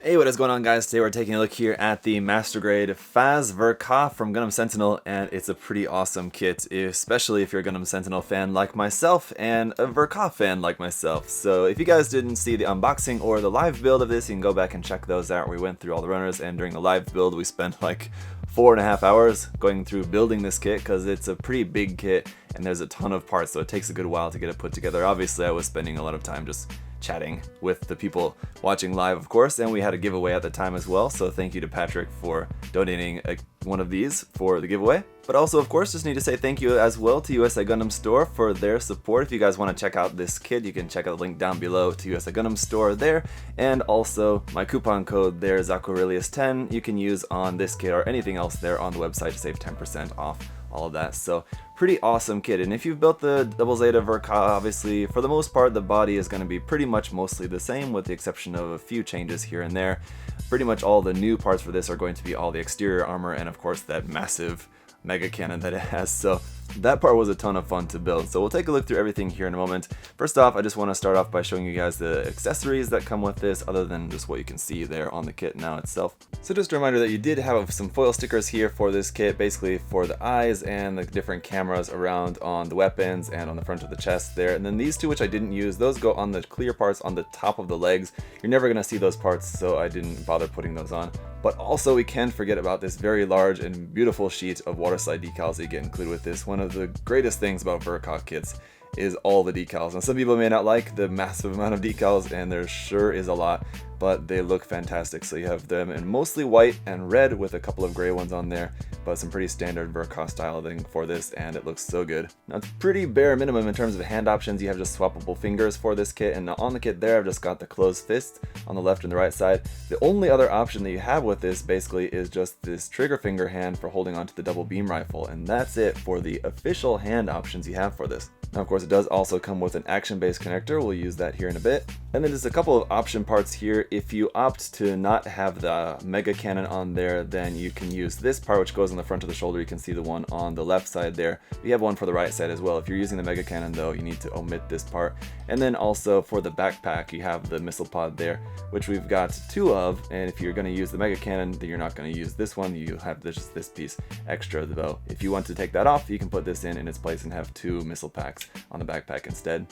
Hey, what is going on, guys? Today we're taking a look here at the Master Grade FAZZ Ver.Ka from Gundam Sentinel, and it's a pretty awesome kit, especially if you're a Gundam Sentinel fan like myself and a Ver.Ka fan like myself. So if you guys didn't see the unboxing or the live build of this, you can go back and check those out. We went through all the runners, and during the live build we spent like 4.5 hours going through building this kit because it's a pretty big kit and there's a ton of parts, so it takes a good while to get it put together. Obviously I was spending a lot of time just chatting with the people watching live, of course, and we had a giveaway at the time as well, so thank you to Patrick for donating one of these for the giveaway. But also, of course, just need to say thank you as well to USA Gundam Store for their support. If you guys want to check out this kit, you can check out the link down below to USA Gundam Store there, and also my coupon code there, ZakuAurelius10, you can use on this kit or anything else there on the website to save 10% off all of that. So pretty awesome kit. And if you've built the Double Zeta Ver.Ka, obviously for the most part the body is going to be pretty much mostly the same, with the exception of a few changes here and there. Pretty much all the new parts for this are going to be all the exterior armor and of course that massive mega cannon that it has, so that part was a ton of fun to build. So we'll take a look through everything here in a moment. First off, I just want to start off by showing you guys the accessories that come with this, other than just what you can see there on the kit now itself. So just a reminder that you did have some foil stickers here for this kit, basically for the eyes and the different cameras around on the weapons and on the front of the chest there. And then these two, which I didn't use, those go on the clear parts on the top of the legs. You're never going to see those parts, so I didn't bother putting those on. But also we can't forget about this very large and beautiful sheet of waterslide decals that you get included with this. One of the greatest things about Ver.Ka kits is all the decals. Now some people may not like the massive amount of decals, and there sure is a lot, but they look fantastic. So you have them in mostly white and red with a couple of gray ones on there, but some pretty standard Ver.Ka styling for this, and it looks so good. Now it's pretty bare minimum in terms of hand options. You have just swappable fingers for this kit, and on the kit there I've just got the closed fist on the left and the right side. The only other option that you have with this basically is just this trigger finger hand for holding onto the double beam rifle, and that's it for the official hand options you have for this. Now, of course, it does also come with an action-based connector. We'll use that here in a bit. And then there's a couple of option parts here. If you opt to not have the mega cannon on there, then you can use this part, which goes on the front of the shoulder. You can see the one on the left side there. We have one for the right side as well. If you're using the mega cannon, though, you need to omit this part. And then also for the backpack, you have the missile pod there, which we've got two of. And if you're going to use the mega cannon, then you're not going to use this one. You have just this piece extra, though. If you want to take that off, you can put this in its place and have two missile packs on the backpack instead.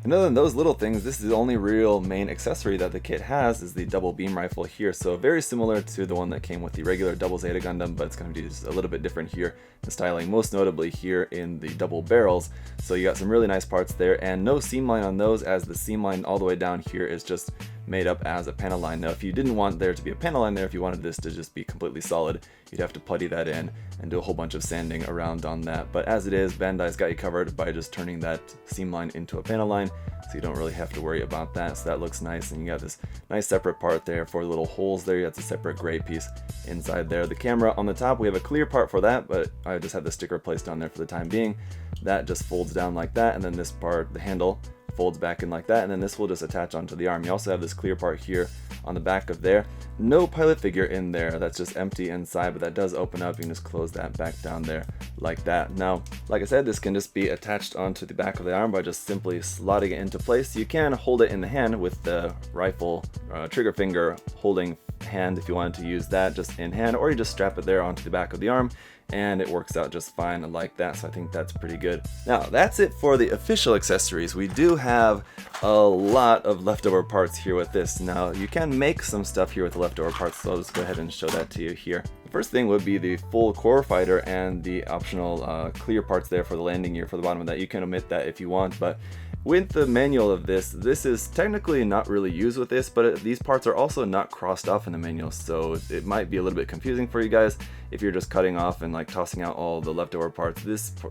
And other than those little things, this is the only real main accessory that the kit has, is the double beam rifle here. So very similar to the one that came with the regular Double Zeta Gundam, but it's going to be just a little bit different here, the styling, most notably here in the double barrels. So you got some really nice parts there, and no seam line on those, as the seam line all the way down here is just made up as a panel line. Now if you didn't want there to be a panel line there, if you wanted this to just be completely solid, you'd have to putty that in and do a whole bunch of sanding around on that. But as it is, Bandai's got you covered by just turning that seam line into a panel line, so you don't really have to worry about that. So that looks nice, and you got this nice separate part there for the little holes there. You got the separate gray piece inside there. The camera on the top, we have a clear part for that, but I just have the sticker placed on there for the time being. That just folds down like that, and then this part, the handle, folds back in like that, and then this will just attach onto the arm. You also have this clear part here on the back of there. No pilot figure in there, that's just empty inside, but that does open up. You can just close that back down there like that. Now, like I said, this can just be attached onto the back of the arm by just simply slotting it into place. You can hold it in the hand with the rifle trigger finger holding hand if you wanted to use that just in hand, or you just strap it there onto the back of the arm, and it works out just fine like that. So I think that's pretty good. Now that's it for the official accessories. We do have a lot of leftover parts here with this. Now you can make some stuff here with the leftover parts, so I'll just go ahead and show that to you here. The first thing would be the full core fighter and the optional clear parts there for the landing gear for the bottom of that. You can omit that if you want, but with the manual of this is technically not really used with this, but these parts are also not crossed off in the manual, so it might be a little bit confusing for you guys if you're just cutting off and like tossing out all the leftover parts.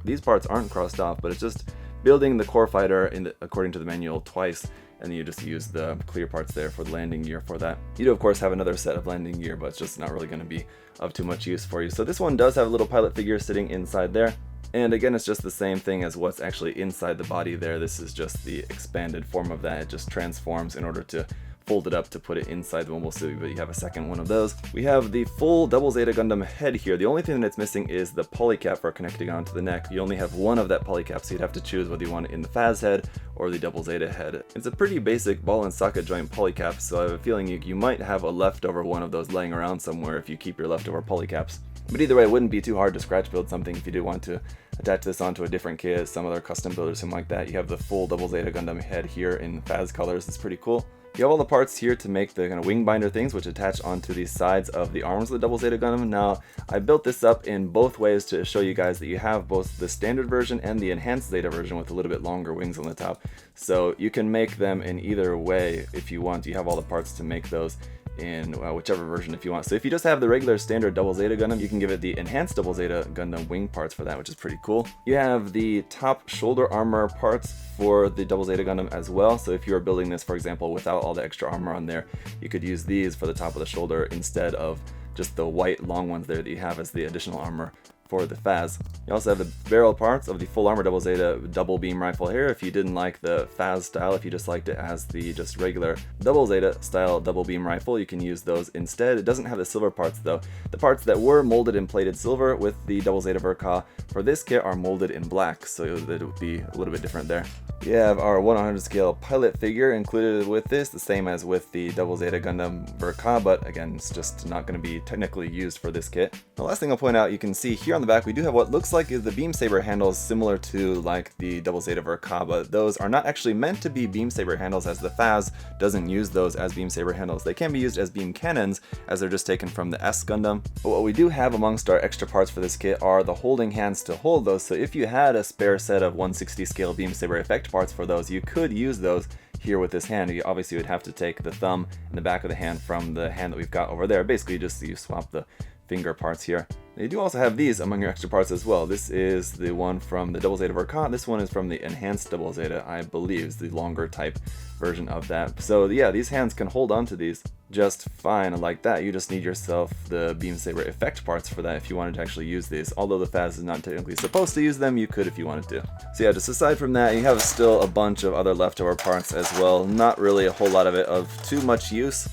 These parts aren't crossed off, but it's just building the core fighter according to the manual twice, and then you just use the clear parts there for the landing gear for that. You do of course have another set of landing gear, but it's just not really going to be of too much use for you. So this one does have a little pilot figure sitting inside there. And again, it's just the same thing as what's actually inside the body there. This is just the expanded form of that. It just transforms in order to fold it up to put it inside the mobile suit, but you have a second one of those. We have the full Double Zeta Gundam head here. The only thing that's missing is the polycap for connecting onto the neck. You only have one of that polycap, so you'd have to choose whether you want it in the FAZZ head or the Double Zeta head. It's a pretty basic ball and socket joint polycap, so I have a feeling you might have a leftover one of those laying around somewhere if you keep your leftover polycaps. But either way, it wouldn't be too hard to scratch build something if you do want to attach this onto a different kit, some other custom build or something like that. You have the full Double Zeta Gundam head here in FAZZ colors. It's pretty cool. You have all the parts here to make the kind of wing binder things, which attach onto the sides of the arms of the Double Zeta Gundam. Now, I built this up in both ways to show you guys that you have both the standard version and the enhanced Zeta version with a little bit longer wings on the top. So you can make them in either way if you want. You have all the parts to make those in whichever version if you want. So if you just have the regular standard Double Zeta Gundam, you can give it the enhanced Double Zeta Gundam wing parts for that, which is pretty cool. You have the top shoulder armor parts for the Double Zeta Gundam as well. So if you were building this, for example, without all the extra armor on there, you could use these for the top of the shoulder instead of just the white long ones there that you have as the additional armor for the FAZZ. You also have the barrel parts of the full armor Double Zeta double beam rifle here. If you didn't like the FAZZ style, if you just liked it as the just regular Double Zeta style double beam rifle, you can use those instead. It doesn't have the silver parts though. The parts that were molded in plated silver with the Double Zeta Ver.Ka for this kit are molded in black, so it would be a little bit different there. We have our 1/100 scale pilot figure included with this, the same as with the Double Zeta Gundam Ver.Ka, but again, it's just not going to be technically used for this kit. The last thing I'll point out, you can see here on the back, we do have what looks like is the beam saber handles similar to like the Double Zeta Ver.Ka, but those are not actually meant to be beam saber handles, as the FAZZ doesn't use those as beam saber handles. They can be used as beam cannons, as they're just taken from the S Gundam. But what we do have amongst our extra parts for this kit are the holding hands to hold those. So if you had a spare set of 160 scale beam saber effect parts for those, you could use those here with this hand. You obviously would have to take the thumb and the back of the hand from the hand that we've got over there. Basically just you swap the finger parts here. You do also have these among your extra parts as well. This is the one from the Double Zeta Ver.Ka. This one is from the enhanced Double Zeta, I believe, is the longer type version of that. So yeah, these hands can hold on to these just fine like that. You just need yourself the beam saber effect parts for that if you wanted to actually use these. Although the FAZZ is not technically supposed to use them, you could if you wanted to. So yeah, just aside from that, you have still a bunch of other leftover parts as well. Not really a whole lot of it of too much use,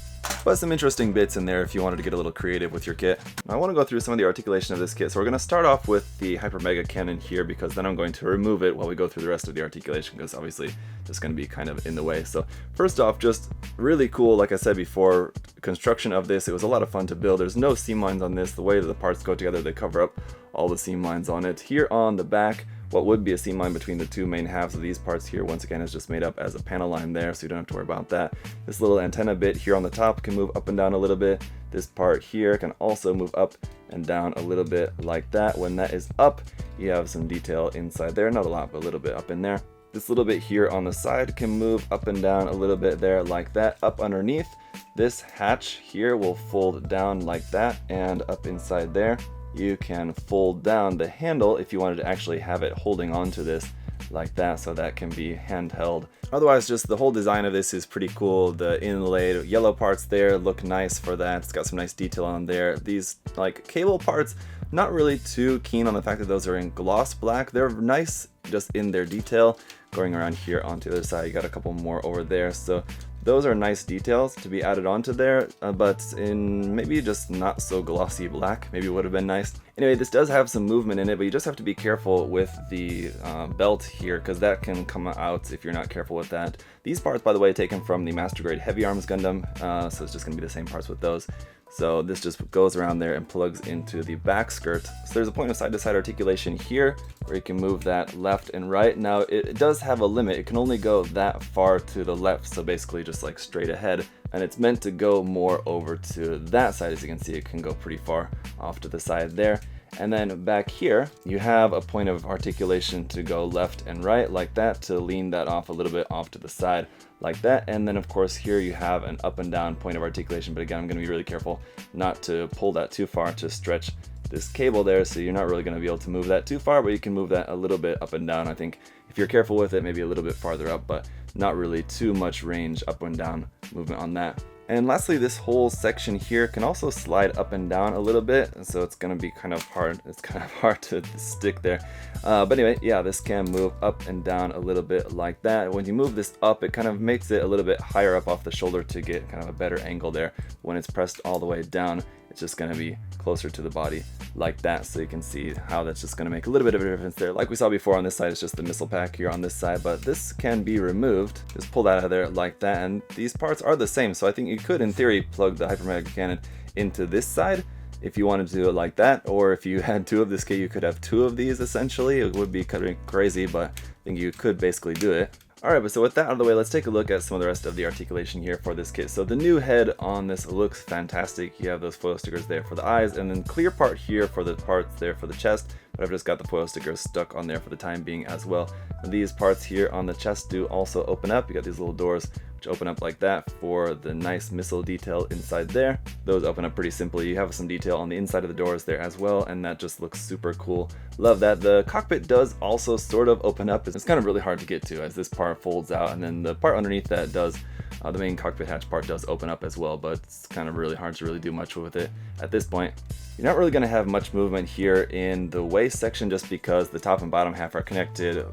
but some interesting bits in there if you wanted to get a little creative with your kit. Now, I want to go through some of the articulation of this kit. So we're going to start off with the Hyper Mega Cannon here, because then I'm going to remove it while we go through the rest of the articulation, because obviously it's going to be kind of in the way. So first off, just really cool, like I said before, construction of this. It was a lot of fun to build. There's no seam lines on this. The way that the parts go together, they cover up all the seam lines on it. Here on the back, what would be a seam line between the two main halves of these parts here, once again, is just made up as a panel line there, so you don't have to worry about that. This little antenna bit here on the top can move up and down a little bit. This part here can also move up and down a little bit like that. When that is up, you have some detail inside there. Not a lot, but a little bit up in there. This little bit here on the side can move up and down a little bit there like that. Up underneath, this hatch here will fold down like that, and up inside there, you can fold down the handle if you wanted to actually have it holding on to this like that, so that can be handheld. Otherwise, just the whole design of this is pretty cool. The inlaid yellow parts there look nice for that. It's got some nice detail on there. These like cable parts, not really too keen on the fact that those are in gloss black. They're nice just in their detail. Going around here onto the other side, you got a couple more over there. So those are nice details to be added onto there, but in maybe just not so glossy black, maybe would have been nice. Anyway, this does have some movement in it, but you just have to be careful with the belt here, because that can come out if you're not careful with that. These parts, by the way, taken from the Master Grade Heavy Arms Gundam, so it's just going to be the same parts with those. So this just goes around there and plugs into the back skirt. So there's a point of side-to-side articulation here where you can move that left and right. Now it does have a limit. It can only go that far to the left, so basically just like straight ahead. And it's meant to go more over to that side. As you can see, it can go pretty far off to the side there. And then back here, you have a point of articulation to go left and right like that, to lean that off a little bit off to the side like that. And then of course here you have an up and down point of articulation, but again, I'm going to be really careful not to pull that too far to stretch this cable there, so you're not really going to be able to move that too far, but you can move that a little bit up and down. I think if you're careful with it, maybe a little bit farther up, but not really too much range up and down movement on that. And lastly, this whole section here can also slide up and down a little bit, so it's going to be kind of hard. It's kind of hard to stick there. But anyway, yeah, this can move up and down a little bit like that. When you move this up, it kind of makes it a little bit higher up off the shoulder to get kind of a better angle there. When it's pressed all the way down, it's just going to be closer to the body like that. So you can see how that's just going to make a little bit of a difference there. Like we saw before, on this side, it's just the missile pack here on this side, but this can be removed. Just pull that out of there like that, and these parts are the same. So I think you could, in theory, plug the hypermagnetic cannon into this side if you wanted to do it like that, or if you had two of this kit, you could have two of these essentially. It would be kind of crazy, but I think you could basically do it. Alright, but so with that out of the way, let's take a look at some of the rest of the articulation here for this kit. So the new head on this looks fantastic. You have those foil stickers there for the eyes, and then clear part here for the parts there for the chest, but I've just got the foil stickers stuck on there for the time being as well. And these parts here on the chest do also open up. You got these little doors which open up like that for the nice missile detail inside there. Those open up pretty simply. You have some detail on the inside of the doors there as well, and that just looks super cool. Love that. The cockpit does also sort of open up. It's kind of really hard to get to as this part folds out, and then the part underneath that does, the main cockpit hatch part does open up as well, but it's kind of really hard to really do much with it at this point. You're not really going to have much movement here in the waist section just because the top and bottom half are connected.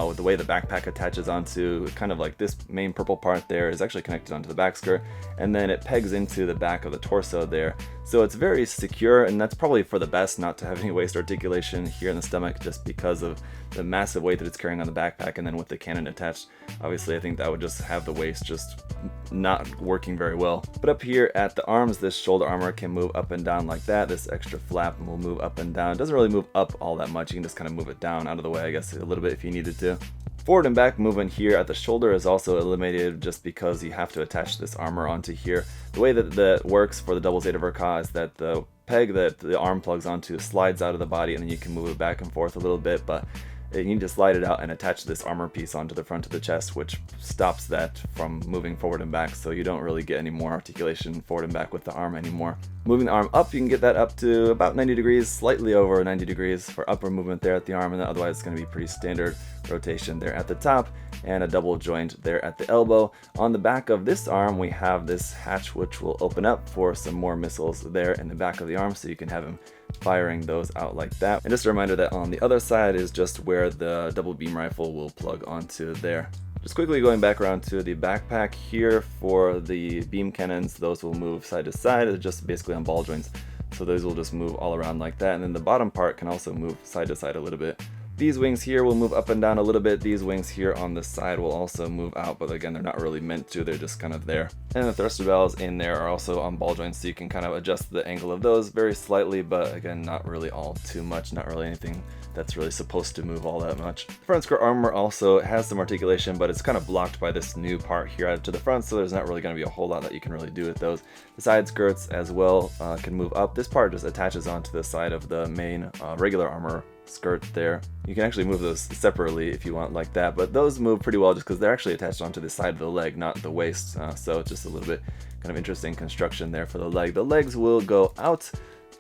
With the way the backpack attaches onto, kind of like this main purple part there is actually connected onto the back skirt, and then it pegs into the back of the torso there. So it's very secure, and that's probably for the best not to have any waist articulation here in the stomach just because of the massive weight that it's carrying on the backpack, and then with the cannon attached, obviously I think that would just have the waist just not working very well. But up here at the arms, this shoulder armor can move up and down like that. This extra flap will move up and down. It doesn't really move up all that much. You can just kind of move it down out of the way, I guess, a little bit if you needed to. Forward and back movement here at the shoulder is also eliminated just because you have to attach this armor onto here. The way that that works for the double Zeta Ver.Ka is that the peg that the arm plugs onto slides out of the body, and then you can move it back and forth a little bit, but you need to slide it out and attach this armor piece onto the front of the chest, which stops that from moving forward and back, so you don't really get any more articulation forward and back with the arm anymore. Moving the arm up, you can get that up to about 90 degrees, slightly over 90 degrees for upward movement there at the arm, and then otherwise it's going to be pretty standard rotation there at the top, and a double joint there at the elbow. On the back of this arm, we have this hatch which will open up for some more missiles there in the back of the arm, so you can have him firing those out like that. And just a reminder that on the other side is just where the double beam rifle will plug onto there. Just quickly going back around to the backpack here for the beam cannons, those will move side to side. It's just basically on ball joints, so those will just move all around like that, and then the bottom part can also move side to side a little bit. These wings here will move up and down a little bit. These wings here on the side will also move out, but again, they're not really meant to. They're just kind of there. And the thruster bells in there are also on ball joints, so you can kind of adjust the angle of those very slightly, but again, not really all too much, not really anything that's really supposed to move all that much. The front skirt armor also has some articulation, but it's kind of blocked by this new part here added to the front, so there's not really going to be a whole lot that you can really do with those. The side skirts as well can move up. This part just attaches onto the side of the main regular armor skirt there. You can actually move those separately if you want like that, but those move pretty well just because they're actually attached onto the side of the leg, not the waist, so it's just a little bit kind of interesting construction there for the leg. The legs will go out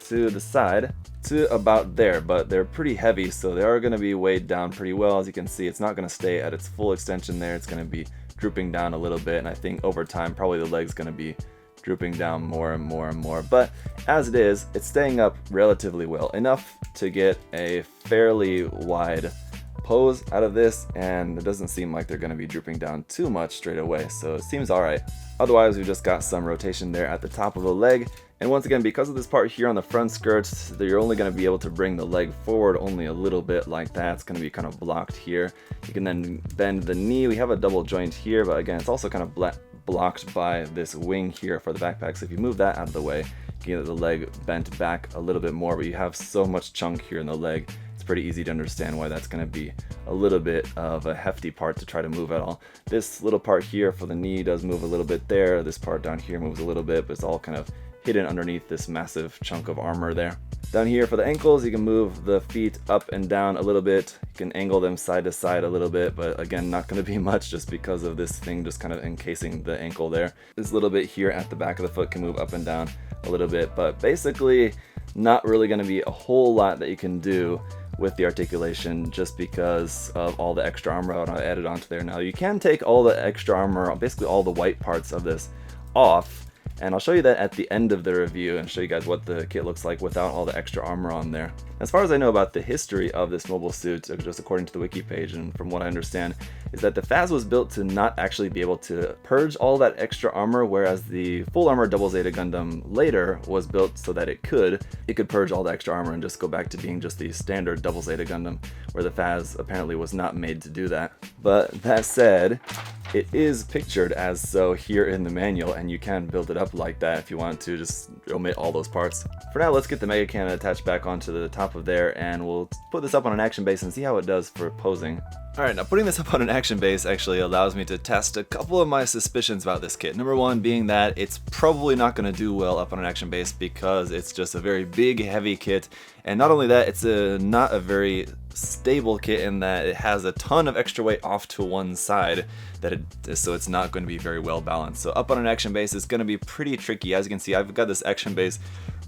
to the side to about there, but they're pretty heavy, so they are going to be weighed down pretty well. As you can see, it's not going to stay at its full extension there. It's going to be drooping down a little bit, and I think over time probably the leg's going to be drooping down more and more and more, but as it is, it's staying up relatively well, enough to get a fairly wide pose out of this, and it doesn't seem like they're going to be drooping down too much straight away, so it seems alright. Otherwise, we've just got some rotation there at the top of the leg, and once again, because of this part here on the front skirts, you're only going to be able to bring the leg forward only a little bit like that. It's going to be kind of blocked here. You can then bend the knee. We have a double joint here, but again, it's also kind of blocked by this wing here for the backpack, so if you move that out of the way, you can get the leg bent back a little bit more, but you have so much chunk here in the leg, it's pretty easy to understand why that's going to be a little bit of a hefty part to try to move at all. This little part here for the knee does move a little bit there. This part down here moves a little bit, but it's all kind of hidden underneath this massive chunk of armor there. Down here for the ankles, you can move the feet up and down a little bit. You can angle them side to side a little bit, but again, not going to be much just because of this thing just kind of encasing the ankle there. This little bit here at the back of the foot can move up and down a little bit, but basically not really going to be a whole lot that you can do with the articulation just because of all the extra armor added onto there. Now you can take all the extra armor, basically all the white parts of this off, And I'll show you that at the end of the review and show you guys what the kit looks like without all the extra armor on there. As far as I know about the history of this mobile suit, just according to the wiki page and from what I understand, is that the FAZZ was built to not actually be able to purge all that extra armor, whereas the full armor Double Zeta Gundam later was built so that it could purge all the extra armor and just go back to being just the standard Double Zeta Gundam, where the FAZZ apparently was not made to do that. But that said, it is pictured as so here in the manual, and you can build it up like that if you want to, just omit all those parts. For now, let's get the Mega Cannon attached back onto the top of there, and we'll put this up on an action base and see how it does for posing. Alright, now putting this up on an action base actually allows me to test a couple of my suspicions about this kit. Number one being that it's probably not going to do well up on an action base because it's just a very big, heavy kit, and not only that, it's not a very stable kit in that it has a ton of extra weight off to one side, so it's not going to be very well balanced. So up on an action base is going to be pretty tricky. As you can see, I've got this action base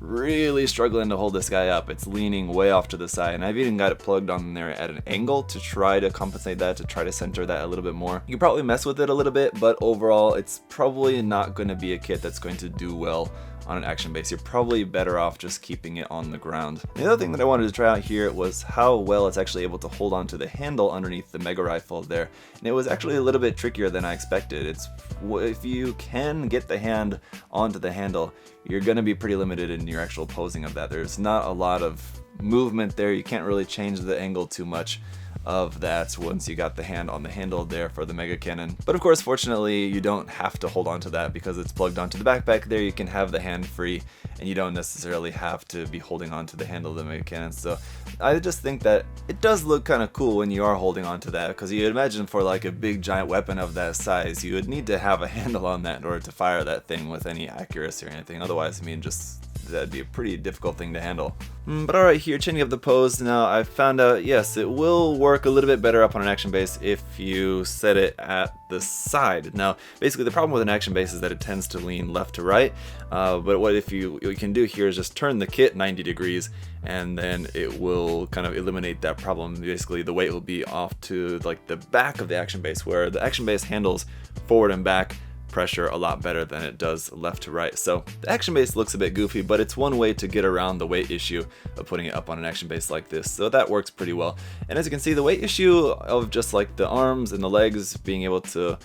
really struggling to hold this guy up. It's leaning way off to the side, and I've even got it plugged on there at an angle to try to compensate that, to try to center that a little bit more. You can probably mess with it a little bit, but overall it's probably not going to be a kit that's going to do well on an action base. You're probably better off just keeping it on the ground. The other thing that I wanted to try out here was how well it's actually able to hold on to the handle underneath the Mega Rifle there, and it was actually a little bit trickier than I expected. If you can get the hand onto the handle, you're going to be pretty limited in your actual posing of that. There's not a lot of movement there. You can't really change the angle too much of that once you got the hand on the handle there for the Mega Cannon. But of course, fortunately, you don't have to hold on to that because it's plugged onto the backpack there. You can have the hand free, and you don't necessarily have to be holding on to the handle of the Mega Cannon. So I just think that it does look kind of cool when you are holding on to that, because you imagine for like a big giant weapon of that size, you would need to have a handle on that in order to fire that thing with any accuracy or anything. Otherwise, I mean, that'd be a pretty difficult thing to handle. But alright, here, changing up the pose, now I found out, yes, it will work a little bit better up on an action base if you set it at the side. Now, basically the problem with an action base is that it tends to lean left to right, but what you can do here is just turn the kit 90 degrees, and then it will kind of eliminate that problem. Basically, the weight will be off to like the back of the action base, where the action base handles forward and back pressure a lot better than it does left to right. So the action base looks a bit goofy, but it's one way to get around the weight issue of putting it up on an action base like this. So that works pretty well. And as you can see, the weight issue of just like the arms and the legs being able to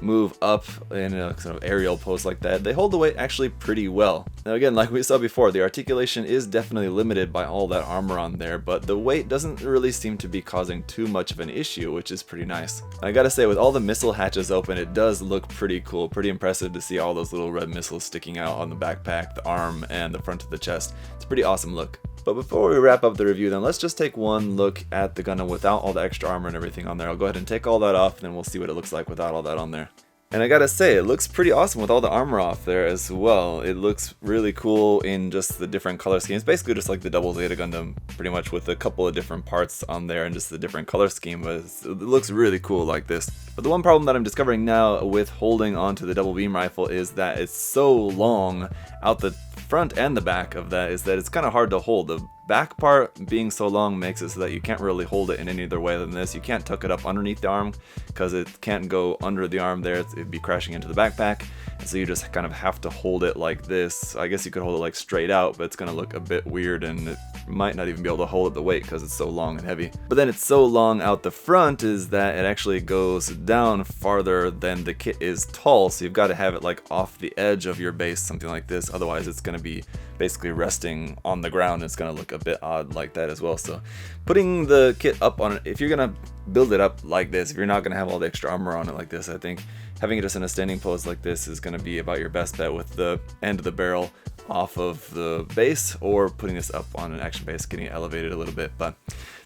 move up in a sort of aerial pose like that, they hold the weight actually pretty well. Now again, like we saw before, the articulation is definitely limited by all that armor on there, but the weight doesn't really seem to be causing too much of an issue, which is pretty nice. I gotta say, with all the missile hatches open, it does look pretty cool, pretty impressive to see all those little red missiles sticking out on the backpack, the arm, and the front of the chest. It's a pretty awesome look. But before we wrap up the review, then let's just take one look at the Gundam without all the extra armor and everything on there. I'll go ahead and take all that off, and then we'll see what it looks like without all that on there. And I gotta say, it looks pretty awesome with all the armor off there as well. It looks really cool in just the different color schemes. Basically just like the Double Zeta Gundam, pretty much, with a couple of different parts on there and just the different color scheme. But it looks really cool like this. But the one problem that I'm discovering now with holding onto the double beam rifle is that it's so long out the front and the back of that, is that it's kind of hard to hold. The back part being so long makes it so that you can't really hold it in any other way than this. You can't tuck it up underneath the arm because it can't go under the arm there. It'd be crashing into the backpack. And so you just kind of have to hold it like this. I guess you could hold it like straight out, but it's going to look a bit weird, and it might not even be able to hold the weight because it's so long and heavy. But then it's so long out the front is that it actually goes down farther than the kit is tall, so you've got to have it like off the edge of your base, something like this. Otherwise it's going to be basically resting on the ground. It's going to look a bit odd like that as well. So putting the kit up on it, if you're going to build it up like this, if you're not going to have all the extra armor on it like this, I think having it just in a standing pose like this is going to be about your best bet, with the end of the barrel off of the base, or putting this up on an action base, getting it elevated a little bit. But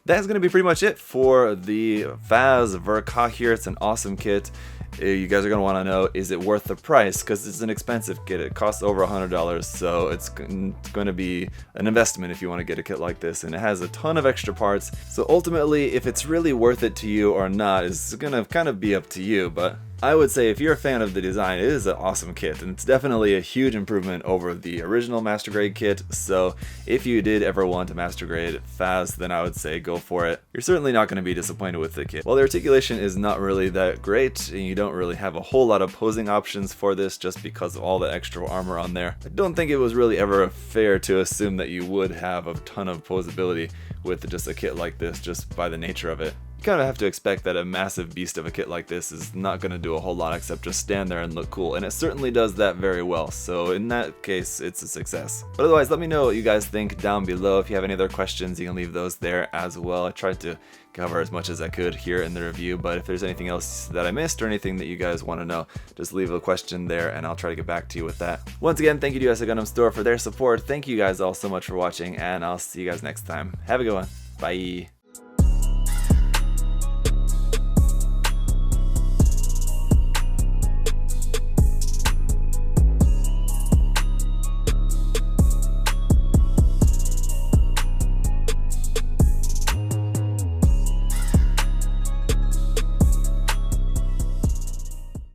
that's going to be pretty much it for the FAZZ Ver.Ka here. It's an awesome kit. You guys are going to want to know, is it worth the price? Because it's an expensive kit. It costs over $100, so it's going to be an investment if you want to get a kit like this. And it has a ton of extra parts. So ultimately, if it's really worth it to you or not is going to kind of be up to you. But I would say if you're a fan of the design, it is an awesome kit, and it's definitely a huge improvement over the original Master Grade kit, so if you did ever want a Master Grade FAZZ, then I would say go for it. You're certainly not going to be disappointed with the kit. While the articulation is not really that great, and you don't really have a whole lot of posing options for this just because of all the extra armor on there, I don't think it was really ever fair to assume that you would have a ton of posability with just a kit like this just by the nature of it. You kind of have to expect that a massive beast of a kit like this is not going to do a whole lot except just stand there and look cool, and it certainly does that very well, so in that case it's a success. But otherwise, let me know what you guys think down below. If you have any other questions, you can leave those there as well. I tried to cover as much as I could here in the review, but if there's anything else that I missed or anything that you guys want to know, just leave a question there and I'll try to get back to you with that. Once again, thank you to USA Gundam Store for their support. Thank you guys all so much for watching, and I'll see you guys next time. Have a good one. Bye.